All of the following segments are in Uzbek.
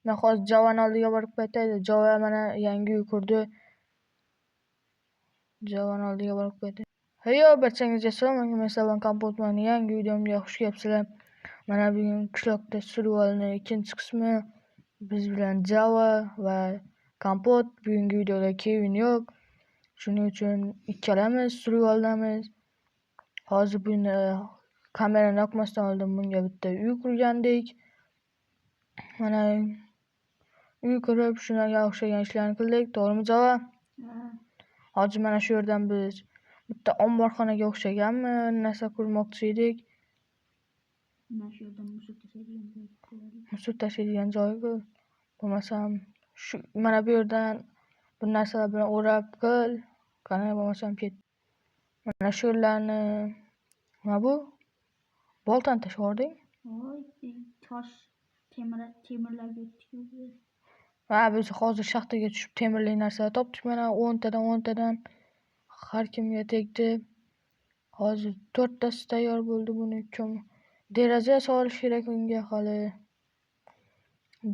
Men hozir Javani oldiga borib qaytaydi. Java mana yangi uy qurdi. Javani oldiga borib qaytaydi. Heyo, barchangizga salom. Men Salom Kompotman. Yangi videomga xush kelibsizlar. Mana bugun qishloqda survivalning ikkinchi qismi. Biz bilan Java va Kompot. Bugungi videoda Kevin yo'q. Shuning uchun ikkalamiz survivaldamiz. Hozir buni kamerani yoqmasdan oldin bunga bitta uy qurgandik. Mana uy qurib shularga o'xshagan ishlarni qildik, to'g'rimi Java? Hozir mana shu yerdan biz bitta omborxonaga o'xshaganmi narsa qurmoqchi edik. Mana shu yerdan Mushuk tashlaydigan joy bo'lmasam shu mana bu yerdan bu narsalar bilan o'rab qil. Qani bo'lmasam ket. Mana shu yerlarni nima bu? Boltani tashlab Voy, tosh temirlarga tikib. Ha, biz hozir shaxtaga tushib temirli narsalar topdik. Mana 10 tadan har kimga tegdi. Hozir 4 tasi tayyor bo'ldi. Buni deraza solish kerak unga hali.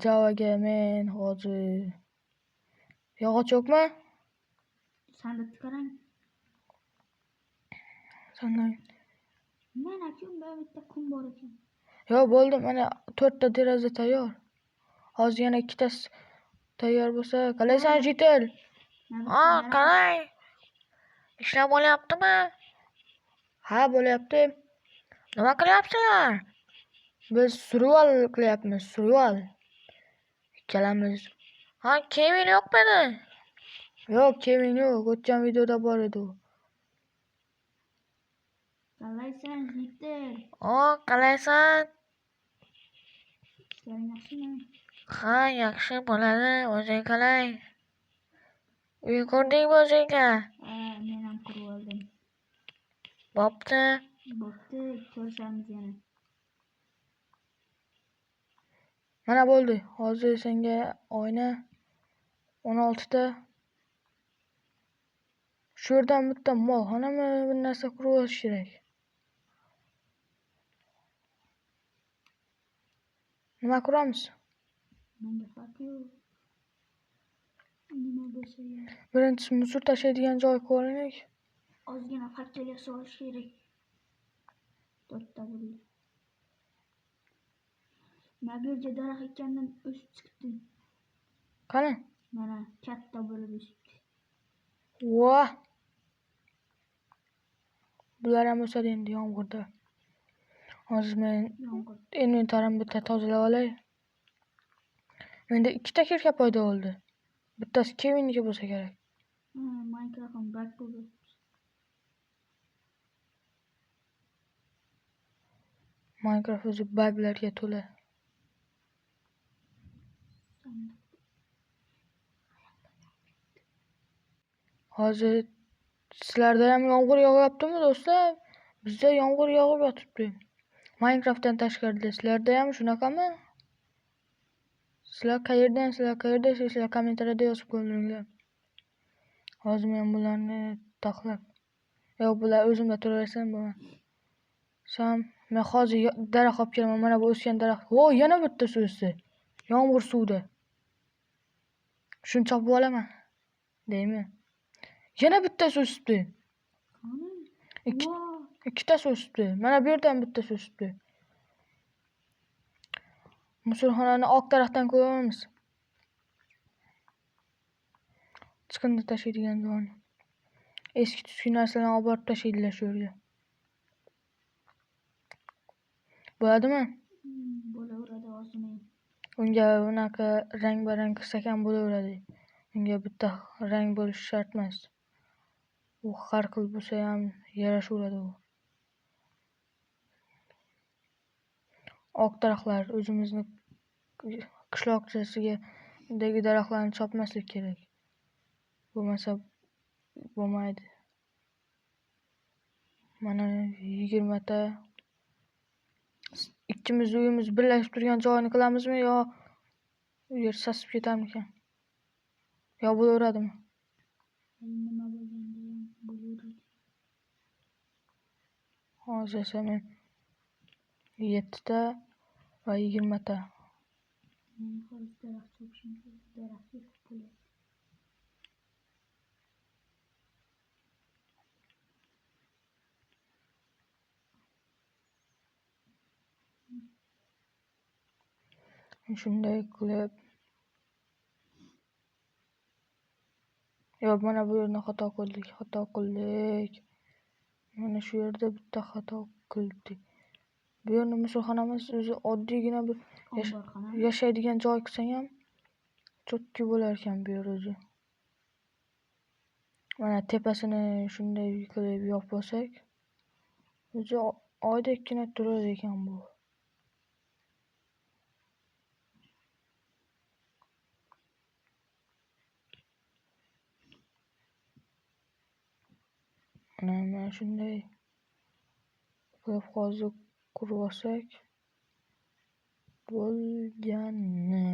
Javaga men hozir yog'och yo'qmi? Sandiqni qarang. Sandiq. Mana shu bitta kun bor ekan. Yo'q, bo'ldi. Mana 4 ta deraza tayyor. Hozir yana 2 tasi tayyor bo'lsa, qalaysan Jitel? Qalay? Ishlar bo'lyaptimi? Ha, bo'lyapti. Nima qilyapsizlar? Biz survival qilyapmiz, survival. Ikkalamiz. Ha, Kevin yo'qmi? Yo'q, Kevin yo'q. O'tgan videoda bor edi u. Qalaysan Jitel? Qalaysan? Ishlaring yaxshimi? Ha, yaxshi bo'ladi. O'zing qalay? Uy qurdingmi o'zingga? Ha, men ham qurib oldim. Bo'pti, ko'rishamiz yana. mana bo'ldi. Hozir senga oyna 16 ta. Shu yerdan bitta molxonami bir narsa qurib olish kerak. Nima quramiz? Menga farqi yo'q. Nima bo'lsa ham. Birinchisi musor tashlaydigan joy ko'raylik. Ozgina faktoriya solish kerak. 4 ta bo'ldi. Mana bu yerga daraxt ekkandan o'sib chiqdi. Qani? Mana katta bo'lib o'sibdi. Voh! Bular ham o'sadi endi yomg'irda. Hozir men inventarimni bitta tozalab olay. Menda 2 ta kirka paydo bo'ldi. Bittasi Kevinniki bo'lsa kerak. Minecraft'im bug bo'ldi. Minecraft o'zi buglarga to'la. Hozir sizlarda ham yomg'ir yog'yaptimi do'stlar? Bizda yomg'ir yog'ib yotibdi. Minecraftdan tashqarida sizlarda ham shunaqami? Sizlar qayerda kommentariyada yozib qo'yinglar. Hozir men bularni taxlab. Yo'q, bular o'zimda turaversin bo'lmadi. Men hozir daraxt olib kelaman. Mana bu o'sgan daraxt. Yana bitta o'sdi. Yomg'ir suvida. Shuni chopib olaman. Deymi? Yana bitta o'sibdi. Ikkitasi o'sibdi. Mana bu yerdan bitta o'sibdi. Musulxonani oq tarafdan ko'ramiz. Chiqindi tashlaydigan joyni. Eski tuski narsalarni olib borib tashlaydilar shu yerga. Bo'ladimi? Bo'laveradi hozir. Unga bunaqa rang-barang qilsak ham bo'laveradi. Unga bitta rang bo'lishi shart emas. U har xil bo'lsa ham yarashaveradi u. Oq daraxtlar o'zimizni qishloqchasidagi daraxtlarni chopmaslik kerak. Bo'lmasa bo'lmaydi. Mana 20 ta. Ikkimiz uyimiz birlashib turgan joyni qilamizmi yo u yer sasib ketarmikan? Yo bo'laveradimi? Nima bo'lganda bo'laveradi. Hozir men 7 ta va 20 ta. Hozir daraxt chopishim kerak. Daraxt yetib bo'lyapti. Shunday qilib yo mana bu yerni xato qildik. Mana shu yerda bitta xato qildik. Bu yerni musulxonamiz o'zi oddiygina bir Omborxona. yashaydigan joy qilsang ham cho'tki bo'lar ekan bu yer o'zi. Mana tepasini shunday qilib yopib olsak, o'zi oydekgina turar ekan bu. Mana shunday qilib hozir qurib olsak bo'lgani.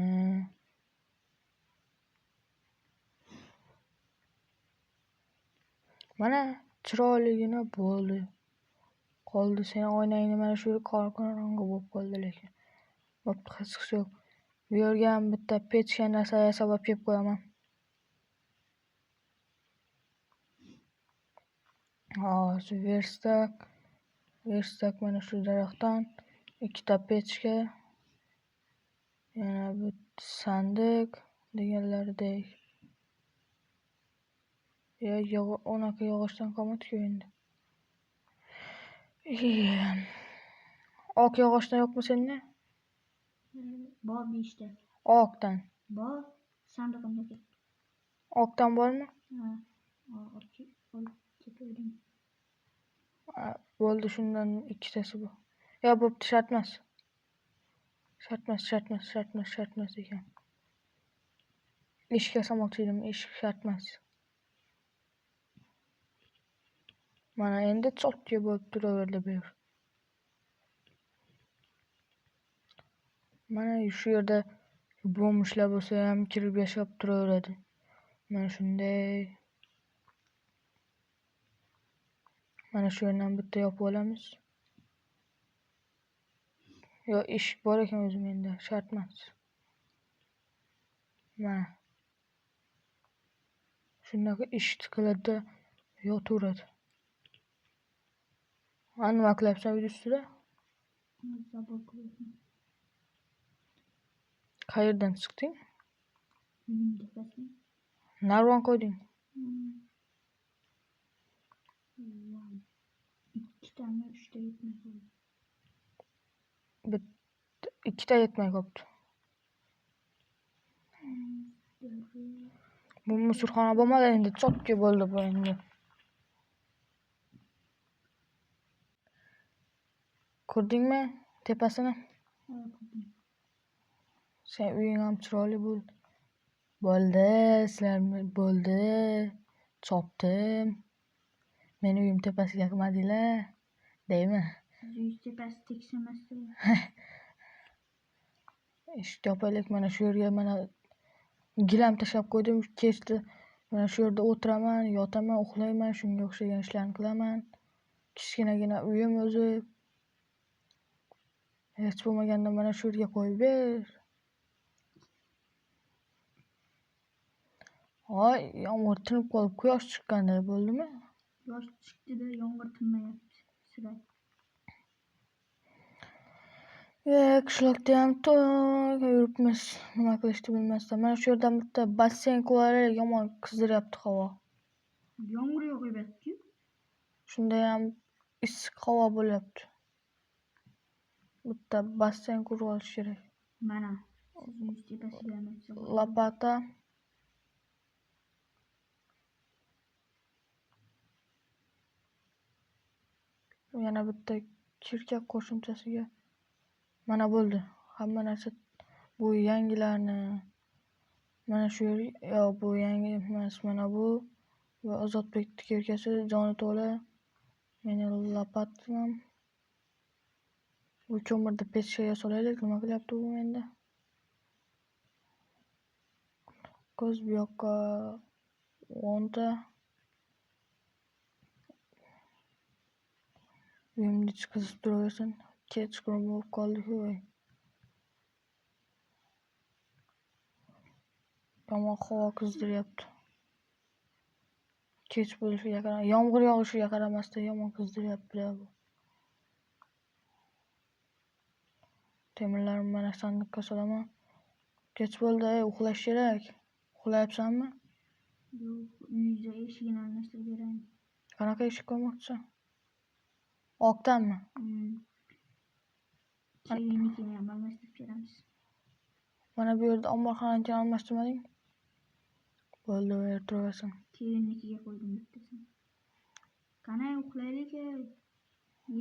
Mana chiroyligina bo'ldi. Qoldi sen oynangni mana shu qorong'i bo'lib qoldi lekin. Bo'pti, hech qisi yo'q. Bu yerga ham bitta pechka narsa yasab olib kelib qo'yaman. Hozir verstak mana shu daraxtdan ikkita pechka, yana bu sandiq deganlaridek. O'naqa yog'ochdan qolmadi-ku endi. Oq yog'ochdan yo'qmi senda? Bor beshta. Oqdan. Bor sandig'imda ketdi. Oqdan bormi? Ha. Olib ketaverdim. Bo'ldi, shundan ikkitasi bu. Yo, bo'pti, shart emas ekan. Eshik yasamoqchi edim, eshik shart emas. Mana endi chotki bo'lib turaverdi bu yer. Mana shu yerda bo'mishlar bo'lsa ham kirib yashab turaveradi. Mana shunday. Mana shu yerdan bitta yopib olamiz. Yo, eshik bor ekan o'zi menda, shart emas. Mana. Shunaqa ish tiqiladida yotaveradi. Nima qilyapsan video ustida? Zabor qilyapman. Qayerdan chiqding? Tepasidan. Narvon qo'yding. Ikkitami, uchta yetmay qoldi. Ikkita yetmay qolibdi. Bu musulxona bo'lmadi endi, chotki bo'ldi bu endi. Ko'rdingmi tepasini? Sen uying ham chiroyli bo'ldi. Bo'ldi, sizlar bo'ldi. Chopdim. Meni uyim tepasiga qilmadinglar, deymi? Uy tepasi tekis emas. Eshik topaylik, mana shu yerga mana gilam tashlab qo'ydim. Kechda mana shu yerda o'tiraman, yotaman, uxlayman, shunga o'xshagan ishlarni qilaman. Kichkinagina uyim o'zi. Hech bo'lmaganda mana shu yerga qo'yib ber. Voy, yomg'ir tinib qolib, quyosh chiqqanday bo'ldimi? Quyosh chiqdi-da, yomg'ir tinmayapti. Sira. Qishloqda ham yuribmiz, nima qilishni bilmasdan. Mana shu yerdan bitta basseyn qo'yaylik, yomon qizdiryapti havo. Yomg'ir yog'yapti-ku. Shunda ham issiq havo bo'lyapti. Bitta basseyn qurib olish kerak. Mana, siz tepasiga emas. Lopata. Yana bitta kirka qo'shimchasiga. Mana bo'ldi. Hamma narsa bu yangilarni. Mana shu yo bu yangi emas, mana bu va Ozodbekning kirkasi joni to'la. Meni lopatam. Bu ko'mirda pechkaga solaylik, nima qilyapti bu menda? Ko'z bu yoqqa 10 ta. Uyimni chiqizib turaversin. Kechqurun bo'lib qoldi-ku. Yomon havo qizdiryapti. Kech bo'lishiga qaramay, yomg'ir yog'ishiga qaramasdan yomon qizdiryapti bu. Temirlarni mana sandiqqa solaman. Kech bo'ldi, uxlash kerak. Uxlayapsanmi? Yo'q, uyda eshigini almashtirib beraymi? Qanaqa eshik qo'ymoqchisan? Oqdanmi? Kelinnikini ham almashtirib beramiz. Mana bu yerda omborxonani almashtirmading? Bo'ldi, u yerda turaversin. Kelinnikiga qo'ydim bittasini. Qani uxlaylik.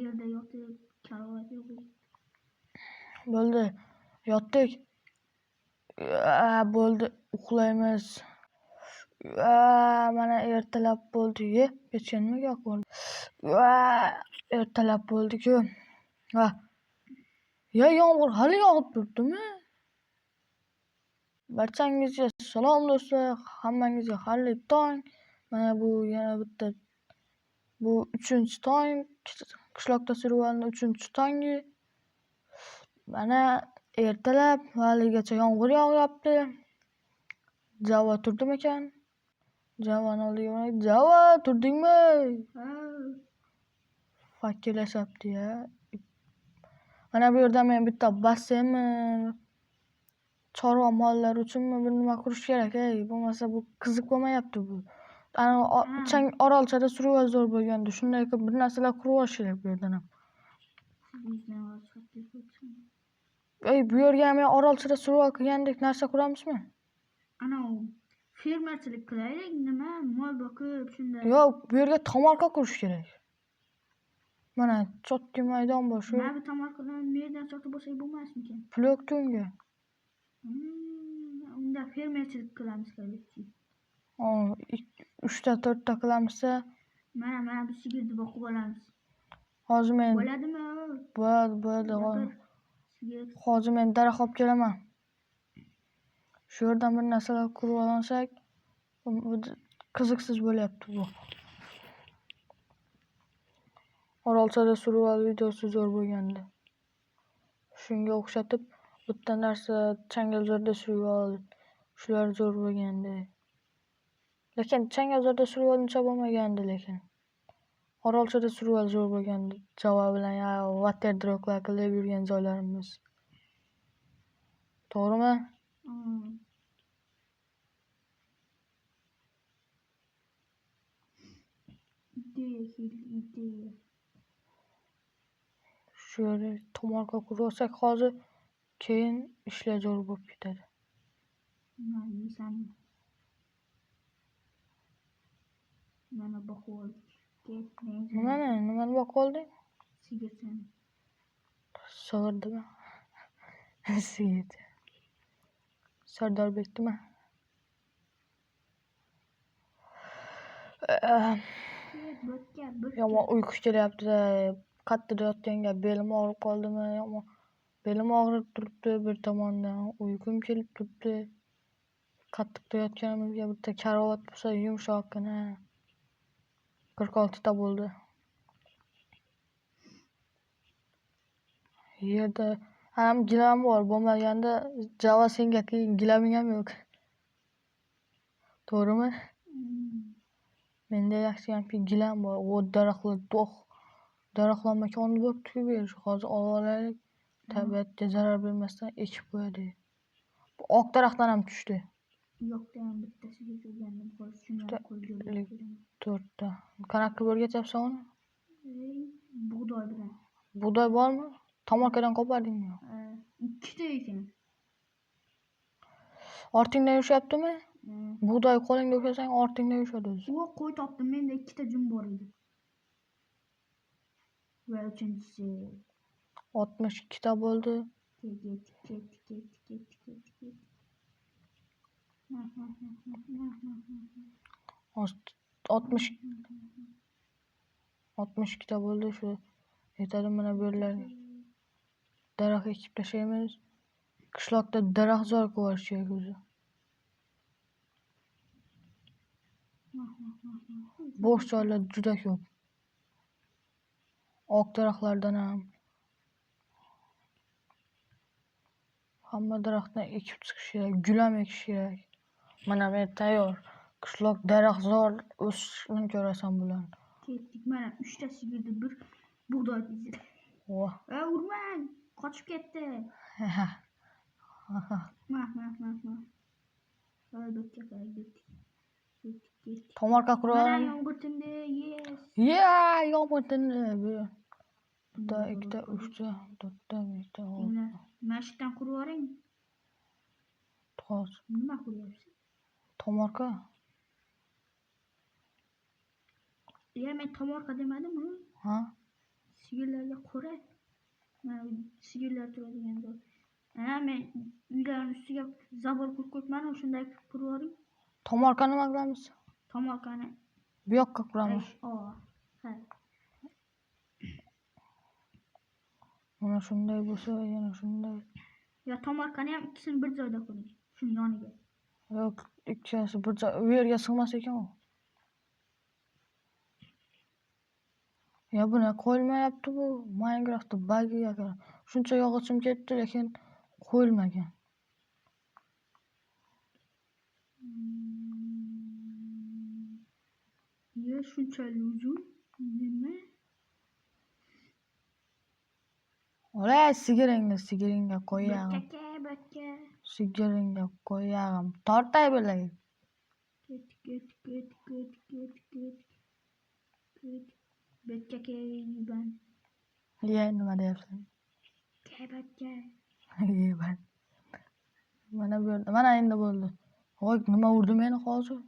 Yerda yotib, karavot yo'q. Bo'ldi, yotdik. Bo'ldi, uxlaymiz. Mana ertalab bo'ldi-ku. Pechga nimaga yoqib oldi? Ertalab bo'ldi-ku. Yomg'ir hali yog'ib turibdimi? Barchangizga salom do'stlar. Hammangizga xayrli tong. Mana bu yana bitta bu 3-tong. Qishloqda survivalning 3-tongi. Mana ertalab haligacha yomg'ir yog'yapti. Java turdimikan? Javani oldiga boraylik. Java, turdingmi? Fakirlashyapti-ya. Mana bu yerda men bitta basseynmi, chorva mollari uchunmi bir nima qurish kerak. Bo'lmasa bu qiziq bo'lmayapti bu. Orolchada survival zo'r bo'lganda shunday qilib bir narsalar qurib olish kerak bu yerdan ham. Bu yerga ham orolchada survival qilgandek narsa quramizmi? Ana fermerchilik qilaylik, nima mol boqib shunday. Yo'q, bu yerga tomorqa qurish kerak. Mana chotki maydon bor shu. Mana bu tomorqadan maydon sotib olsak bo'lmasmikan? Pul yo'q-ku unga. Unda fermerchilik qilamiz qarabchi. 3-4ta qilamizsa, mana bu sigirni boqib olamiz. Hozir men Bo'ladimi? bo'ldi. Hozir men daraxt olib kelaman. Shu yerdan bir narsalar qurib olsak, qiziqsiz bo'lyapti bu. Orolchada survival videosi zo'r bo'lganda. Shunga o'xshatib bitta narsa Changalzorda survival shular zo'r bo'lganda. Lekin Changalzorda survival uncha bo'lmagandi lekin. Orolchada survival zo'r bo'lgandi. Java bilan water droglar qilib yurgan joylarimiz. To'g'rimi? Ideya. Shu yerga tomorqa qurib olsak hozir, keyin ishlar zo'r bo'lib ketadi. Mana boqib oldik. Nimani boqib olding? Sigirni. Sordimi? Sigir. Sardorbekdimi? Yomon uyqu kelyapti-da. Qattiq yotganga belim og'rib qoldimi? Yomon. Belim og'rib turibdi bir tomondan. Uyqum kelib turibdi. Qattiq yotganimizga bitta karavot bo'lsa yumshoqqina. 46 ta bo'ldi. Yerda ham gilam bor. Bo'lmaganda Java senga gilaming ham yo'q. To'g'rimi? Menda yaxshiyamki gilam bor. Daraxtlar daraxtlar koni bo'pti-ku bu yer. Hozir olib olaylik. Tabiatga zarar bermasdan ekib qo'yaylik. Bu oq daraxtdan ham tushdi. Yo'qda ham bittasiga turgandim. Hozir shuni qo'yib 4 ta. Qanaqa o'rgatyapsan uni? Bug'doy bilan. Bug'doy bormi? Tomorqadan qopardingmi? 2 ta ekan. Ortingdan yushyaptimi? Bug'doy qo'lingga ushlasang ortingdan yushadi o'zi. Qo'y topdim. Menda 2 ta jum bor edi. Va uchinchisi 62 ta bo'ldi. Ket. 62 ta bo'ldi shu. Yetadi mana bu yerlarga. Daraxt ekib tashlaymiz. Qishloqda daraxt zo'r ko'rish kerak o'zi. Bo'sh joylar juda ko'p. Oq daraxtlardan ham hamma daraxtdan ekib chiqish kerak, gul ham ekish kerak. Mana men tayyor. Qishloq daraxtzor o'sishini ko'rasan bularni. Ketdik. Mana 3 ta sigirni bir bug'doy tezdi. Voh. Urmang! Qochib ketdi. Mah. Albatta ketdik. Tomorqa Mana qurolni. yomg'ir tindi. Yes. Yomg'ir tindi. Bitta, ikkita, uchta, to'rtta, beshta, oltita. Mashqdan qurib yuboring. Hozir. Nima qilyapsiz? Tomorqa. Men tomorqa demadimmi? Ha? Sigirlarga qora. Mana sigirlar turadigan joy. Men uylarning ustiga zabor qurib qo'yibman, shunday qurib yuboring. Tomorqa nima qilamiz? Tomorqani Bu yoqqa quramiz. Ha. Mana shunday bo'lsa, yana shunday. Yo, tomorqani ham ikkisini bir joyda quring. Shuning yoniga. Yo'q, ikkisi bir joy, u yerga sig'mas ekan u. Ya buni qo'yilmayapti bu. Minecraftda bug'i ekan. Shuncha yog'ochim ketdi, lekin qo'yilmagan. Yer shunchalik uzun. Nima? Olay, sigiringga qo'yag'im. Bakka. Sigiringga qo'yag'im. Tortay bilay. Ket. Bakka yuban. Nima deyapsan? Bakka. Yeyman. Mana bu yerda, mana endi bo'ldi. Voy, nima urdi meni hozir?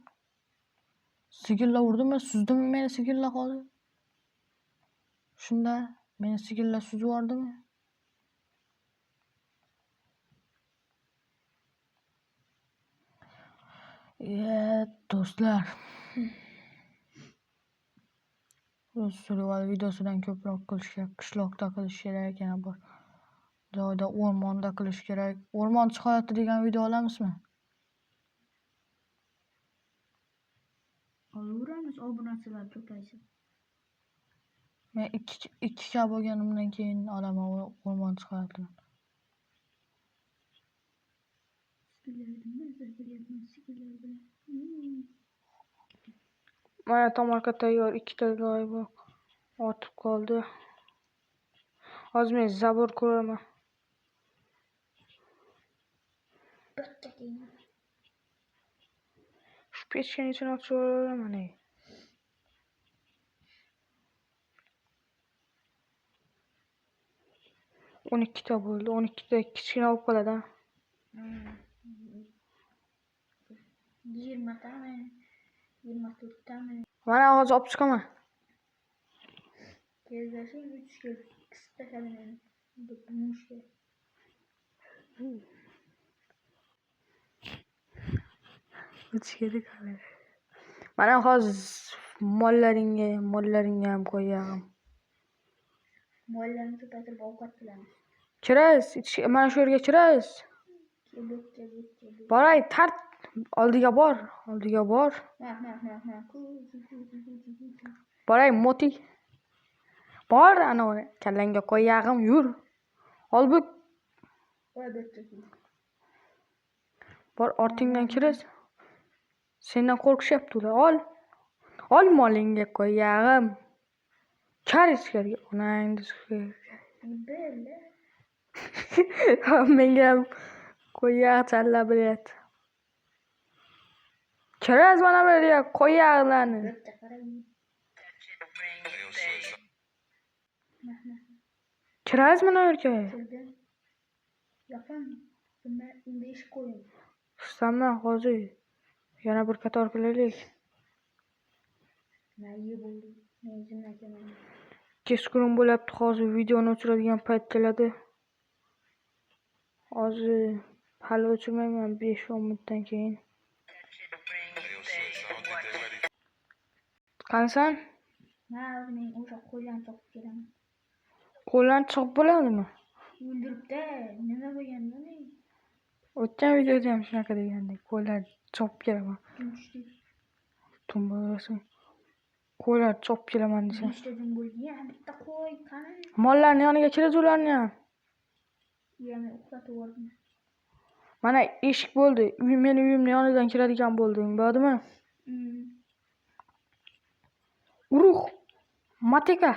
Sigirlar urdimi, suzdimi meni sigirlar hozir? Shunda meni sigirlar suzib yubordimi? Do'stlar. Survival videosidan ko'proq qishloqda qilish kerak, yana bir joyda o'rmonda qilish kerak. O'rmonchi hayoti degan video olamizmi? Olaveramiz, obunachilar ko'paysin. Men 2K bo'lganimdan keyin olaman o'rmonchi hayotini. Mana tomorqa tayyor, 2 ta joy bor. Ortib qoldi. Hozir men zabor quraman. Shu pechkani ichini ochib yuboraman. 12 ta bo'ldi. 12 ta kichkina olib qoladi. 20 tami? 24 tami? Mana hozir olib chiqaman. Kelgashing 3 kel. Qisqa kalaman. Bu mushka. Uch kali. Mana hozir mollaringga ham qo'yag'im. Mollarni ko'paytirib ovqat qilamiz. Kirasiz, mana shu yerga kirasiz. Boray, tart. Oldiga bor. Boray, moti. Bor, ana kallangga qo'yag'im, yur. Ol bu. Bor, ortingdan kirasan. Sendan qo'rqishyapti ular. Ol molingga qo'yag'im. Kar ichkariga. Onangni menga ham qo'yag' challa bilyapti. Kirasiz mana bu yerga qo'yag'larni. Kirasiz mana bu yerga. Yapam. Bunda ish qo'ying. Ishtaman hozir. Yana bir qator qilaylik. Kechqurun bo'lyapti, hozir videoni o'chiradigan payt keladi. Hozir hali o'chirmayman, 5-10 minutdan keyin. Qanasan? Men o'sha qo'ylarni chopib kelaman. Qo'llarni chopib bo'ladimi? O'ldiribdi. Nima bo'lganda? O'tgan videoda ham shunaqa degandek, qo'llar chopib kelaman. Tumbalasing. Qo'ylar chopib kelaman desam. Ishtadim bo'ldi. Bitta qo'y qani? Mollarning yoniga kirib ularni ham. Men uxlatib yubordim. Mana eshik bo'ldi. Meni uyimni yonidan kiradigan bo'ldi. Bo'ldimi? Urug' Mateka.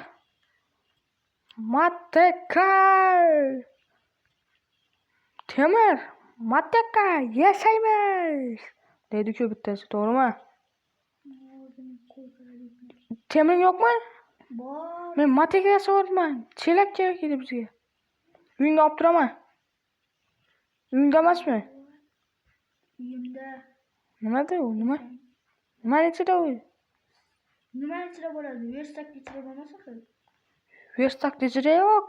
Temir. Mateka yasaymiz. Dedi-ku bittasi, to'g'rimi? Temiring yo'qmi? Bor. Men mateka yasamayman. Chelak kerak edi bizga. Uyingga olib turaman. Uyingda emasmi? Uyimda. Nimada u? Nima? Nimani ichida u? Nimani ichida bo'ladi? Verstakni ichida bo'lmasa qil. Verstak ichida yo'q.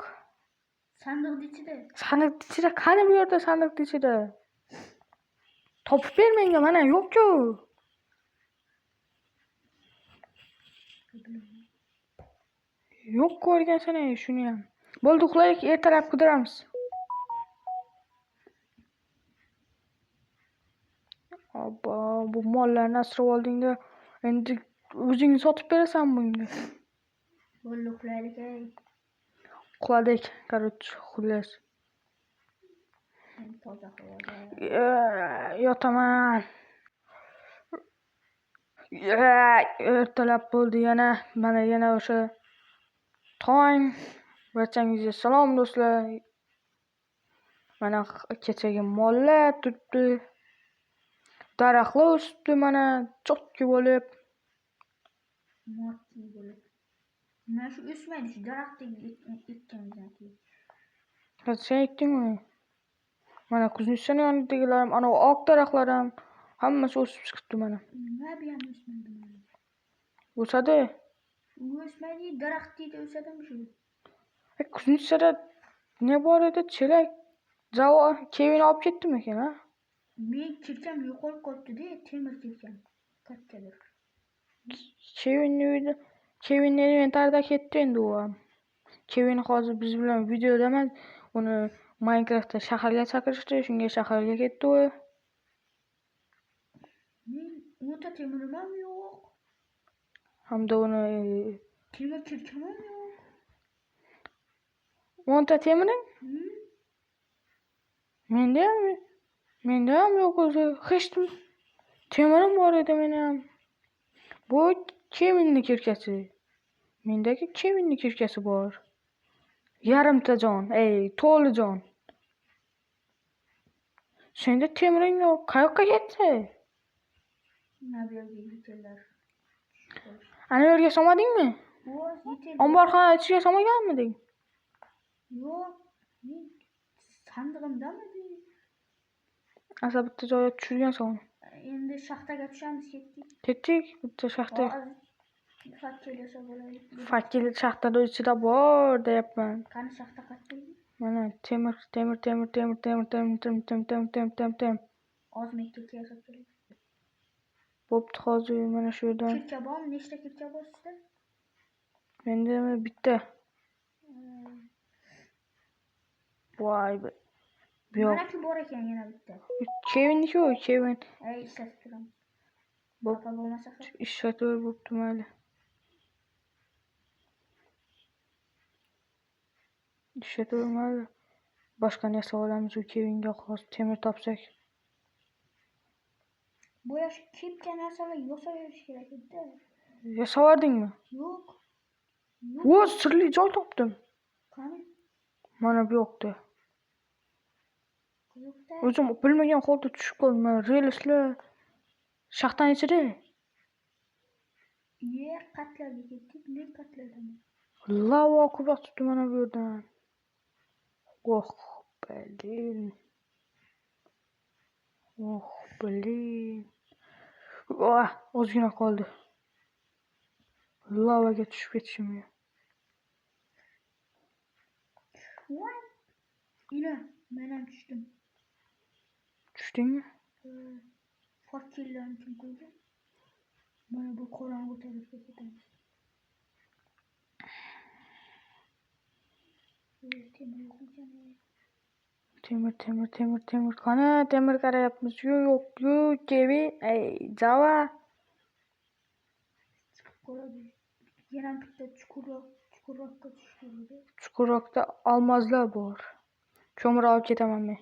Sandiqni ichida. Sandiq ichida qani bu yerda sandiq ichida? Topib ber menga, mana yo'q-ku. Yo'q ko'rgansan shuni ham. Bo'ldi, uxlaylik, ertalab qidiramiz. Abba, bu mollarni asrab oldingda, endi o'zing sotib berasan bunga. Bo'ldi, uxlaylik. Uxladik, короче, xullas. Toza havoda. Yotaman. Ertalab bo'ldi yana. Mana yana o'sha tong. Barchangizga salom do'stlar. Mana kechagi mollar turibdi. Daraxtlar o'sibdi mana chotki bo'lib. Mo'tki bo'lib. Mana shu o'smaydi, shu daraxtdagi ekkanimizdan keyin. Sen ekdingmi? Mana kuznichani yonidagilar, ana oq daraxtlar ham hammasi o'sib chiqibdi mana. Nima bu ham o'smaydi mana. O'sadi. O'smaydi, daraxtda o'sadimi shu? Kuznichada ne bor edi? Chelak. Javo Kevin olib ketdimi ekan, ha? Men kirkam yo'qolib qolibdi-da, temir kirkam. Kattadir. Kevinni inventarida ketdi endi u ham. Kevin hozir biz bilan videoda emas, uni Minecraftda shaharga chaqirishdi, shunga shaharga ketdi u. Men o'ta temirim ham yo'q. Hamda uni Temir kirkam ham yo'q. 10 ta temiring? Menda ham yo'q o'zi. Hech temirim bor edi meni ham. Bu Kevinni kirkasi. Mendagi Kevinni kirkasi bor. Yarimta jon, to'li jon. Senda temiring yo'q. Qayoqqa ketdi? Nima bu yerga yitellar. Ana yerga solmadingmi? Yo'q, yetel. Omborxona ichiga solmaganmiding? Yo'q, men sandig'imdami? Asa bitta joyga tushirgansan. Endi shaxtaga tushamiz, ketdik. Ketdik, bitta shaxta. Fakkelasa bo'ladi. Fakkel shaxtada ichida bor deyapman. Qani shaxta qayerda? Mana temir. Ozmi kirka yasab kerak. Bo'pti, hozir mana shu yerdan. Kirka bormi? Nechta kirka bor sizda? Menda bitta. Voy be. Mana shu bor ekan yana bitta. Kevinniki u, Kevin. Ishlatib turamiz. Bo'pa bo'lmasa qil. Ishlatib bo'pti mayli. Ishlatib mayli. Boshqani yasab olamiz, u Kevinga hozir temir topsak. Bu yosh kepka narsalar yasayverish kerak edi. Yasavordingmi? Yo'q. Voy, sirli joy topdim. Qani? Mana bu yoqda. Yo'qda. O'zim bilmagan holda tushib qoldim. Mana relslar shaxtaning ichida. Qatlarga ketdik, ne qatlardan? Lava oqib yotibdi mana bu yerdan. Blin. Ozgina qoldi. Lavaga tushib ketishim. Voy. Ina, men ham tushdim. Tushdingmi? Fakkellarni kim qo'ydi? Mana bu qorong'u tarafga ketamiz. Temir. Qani temir qarayapmiz. Yo'q, Kevin, Java. Ko'radi. Yana bitta chuqurroqqa tushdi. Chuqurroqda olmozlar bor. Ko'mir olib ketaman men.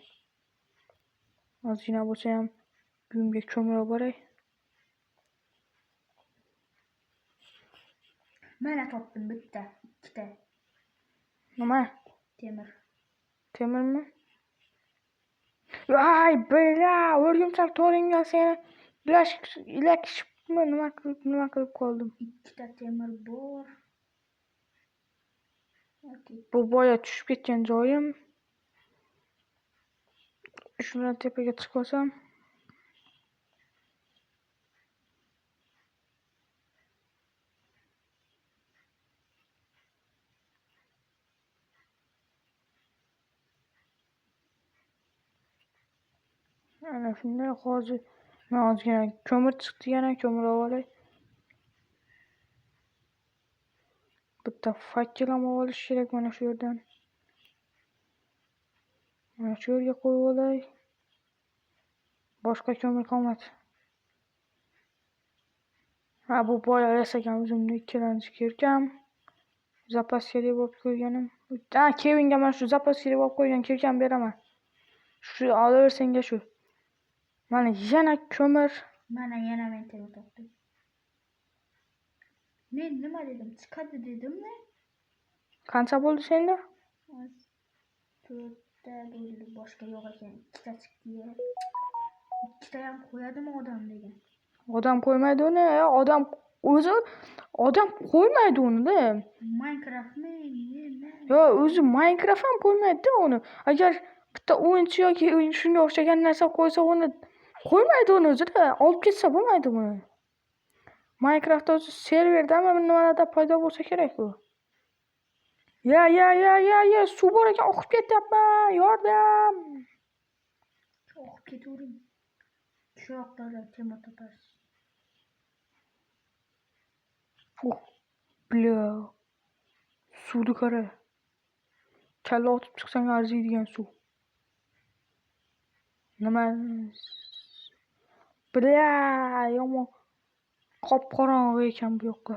Ozgina bo'lsa ham uyimga ko'mir olib boray. Mana topdim bitta, ikkita Nima? temir. Temirmi? Voy, bela, o'rgimchak to'ringga seni ilakishibmi? Nima qilib qoldim? Ikkita temir bor. Bu boya tushib ketgan joyim. Shundan tepaga chiqib olsam. Ana shunday hozir men ozgina ko'mir chiqdi, yana ko'mir olay. Bitta fakkel ham olish kerak mana shu yerdan. Mana shu yerga qo'yib olay. Boshqa ko'mir qolmadi. Ha, bu boya yasagan o'zimni ikkilanchi kirkam. Zapaska deb olib qo'yganim. Ha, Kevinga mana shu zapaska deb olib qo'ygan kirkam beraman. Shu olaversangga shu. Mana yana ko'mir. Mana yana men temir topdim. Men nima dedim? Chiqadi dedimmi? Qancha bo'ldi senda? 4ta bo'ldi, boshqa yo'q ekan. Ikkita chiqdi. Ikkita ham qo'yadimi odam degan. Odam qo'ymaydi uni, odam o'zi odam qo'ymaydi uni-da. Minecraftni Yo, o'zi Minecraft ham qo'ymaydi-da uni. Agar bitta o'yinchi yoki shunga o'xshagan narsa qo'ysa, uni qo'ymaydi uni o'zi-da. Olib ketsa bo'lmaydi buni. Minecraft o'zi serverdami nimalarda paydo bo'lsa kerak u. Ya, suv bor ekan, oqib ketyapman. Yordam. oqib ketavering. Shu yoqlarda temir topasiz. Bля. Suvni qara. Kalla otib chiqsang arziydigan suv. Nima? Bля, yomon. Qop-qorong'i ekan bu yoqqa.